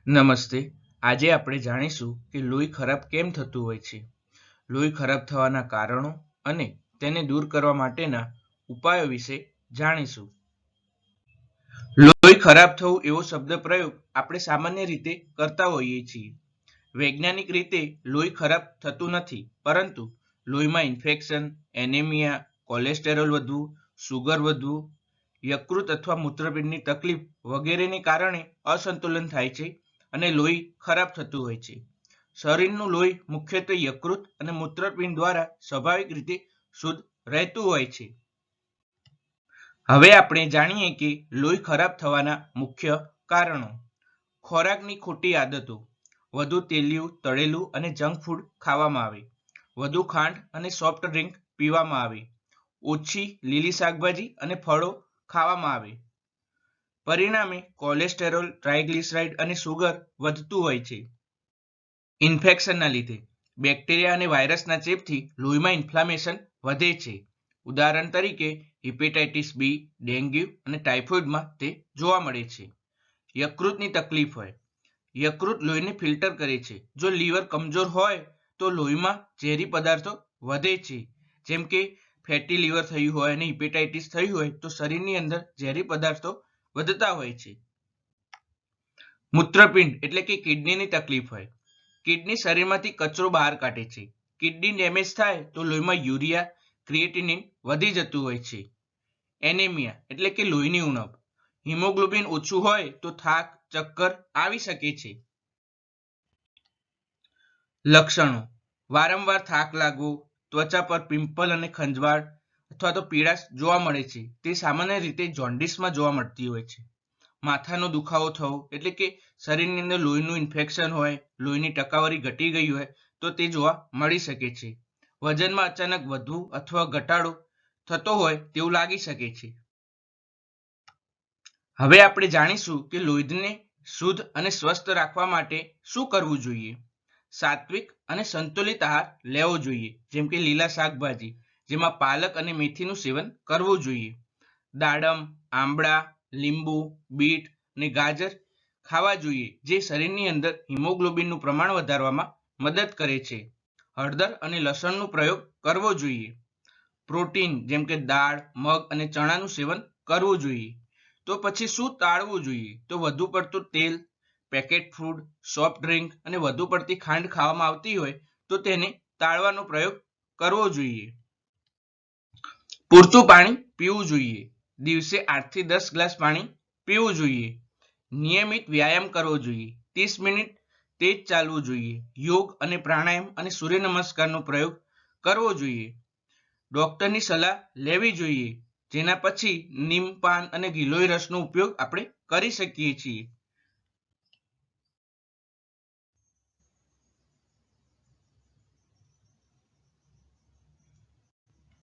નમસ્તે. આજે આપણે જાણીશું કે લોહી ખરાબ કેમ થતું હોય છે, લોહી ખરાબ થવાના કારણો અને તેને દૂર કરવા માટેના ઉપાયો વિશે જાણીશું. લોહી ખરાબ થવું એવો શબ્દ પ્રયોગ આપણે સામાન્ય રીતે કરતા હોઈએ છીએ. વૈજ્ઞાનિક રીતે લોહી ખરાબ થતું નથી, પરંતુ લોહીમાં ઇન્ફેક્શન, એનેમિયા, કોલેસ્ટેરોલ વધવું, સુગર વધવું, યકૃત અથવા મૂત્રપિંડની તકલીફ વગેરેને કારણે અસંતુલન થાય છે અને લોહી ખરાબ થતું હોય છે. શરીરનું લોહી મુખ્યત્વે યકૃત અને મૂત્રપિંડ દ્વારા સ્વાભાવિક રીતે શુદ્ધ રહેતું હોય છે. હવે આપણે જાણીએ કે લોહી ખરાબ થવાના મુખ્ય કારણો. ખોરાકની ખોટી આદતો. વધુ તેલિયું, તળેલું અને જંક ફૂડ ખાવામાં આવે. વધુ ખાંડ અને સોફ્ટ ડ્રિંક પીવામાં આવે. ઓછી લીલી શાકભાજી અને ફળો ખાવામાં આવે. પરિણામે કોલેસ્ટેરોલ, ટ્રાયગ્લિસરાઇડ અને સુગર વધતું હોય છે. ઇન્ફેક્શનના લીધે બેક્ટેરિયા અને વાયરસના ચેપથી લોહીમાં ઇન્ફ્લામેશન વધે છે. ઉદાહરણ તરીકે હિપેટાઇટિસ બી, ડેન્ગ્યુ અને ટાઇફોઇડમાં તે જોવા મળે છે. યકૃતની તકલીફ હોય. યકૃત લોહીને ફિલ્ટર કરે છે. જો લીવર કમજોર હોય તો લોહીમાં ઝેરી પદાર્થો વધે છે. જેમ કે ફેટી લીવર થયું હોય અને હિપેટાઇટિસ થઈ હોય તો શરીરની અંદર ઝેરી પદાર્થો વધતા હોય છે. મૂત્રપિંડ એટલે કે કિડનીની તકલીફ હોય. કિડની શરીરમાંથી કચરો બહાર કાઢે છે. કિડની ડેમેજ થાય તો લોહીમાં યુરિયા, ક્રિએટિનિન વધી જતું હોય છે. એનેમિયા એટલે કે લોહીની ઉણપ. હિમોગ્લોબિન ઓછું હોય તો થાક, ચક્કર આવી શકે છે. લક્ષણો. વારંવાર થાક લાગવો, ત્વચા પર પિમ્પલ અને ખંજવાળ અથવા તો પીળાશ જોવા મળે છે. તે સામાન્ય રીતે જોન્ડિસમાં જોવા મળતી હોય છે. માથાનો દુખાવો થવો એટલે કે શરીરની અંદર લોહીનું ઇન્ફેક્શન હોય, લોહીની ટકાવારી ઘટી ગઈ હોય તો તે જોવા મળી શકે છે. વજનમાં અચાનક વધવું અથવા ઘટાડો થતો હોય તેવું લાગી શકે છે. હવે આપણે જાણીશું કે લોહીને શુદ્ધ અને સ્વસ્થ રાખવા માટે શું કરવું જોઈએ. સાત્વિક અને સંતુલિત આહાર લેવો જોઈએ, જેમ કે લીલા શાકભાજી, જેમાં પાલક અને મેથીનું સેવન કરવું જોઈએ. દાડમ, આંબળા, લીંબુ, બીટ અને ગાજર ખાવા જોઈએ, જે શરીરની અંદર હિમોગ્લોબિનનું પ્રમાણ વધારવામાં મદદ કરે છે. હળદર અને લસણનો પ્રયોગ કરવો જોઈએ. પ્રોટીન જેમ કે દાળ, મગ અને ચણાનું સેવન કરવું જોઈએ. તો પછી શું ટાળવું જોઈએ? તો વધુ પડતું તેલ, પેકેટ ફૂડ, સોફ્ટ ડ્રિંક અને વધુ પડતી ખાંડ ખાવામાં આવતી હોય તો તેને ટાળવાનો પ્રયોગ કરવો જોઈએ. પૂરતું પાણી પીવું જોઈએ. દિવસે 8 થી 10 ગ્લાસ પાણી પીવું જોઈએ. નિયમિત વ્યાયામ કરવો જોઈએ. 30 મિનિટ તેજ ચાલવું જોઈએ. યોગ અને પ્રાણાયામ અને સૂર્ય નમસ્કારનો પ્રયોગ કરવો જોઈએ. ડોક્ટરની સલાહ લેવી જોઈએ, જેના પછી નીમ પાન અને ગિલોય રસનો ઉપયોગ આપણે કરી શકીએ છીએ.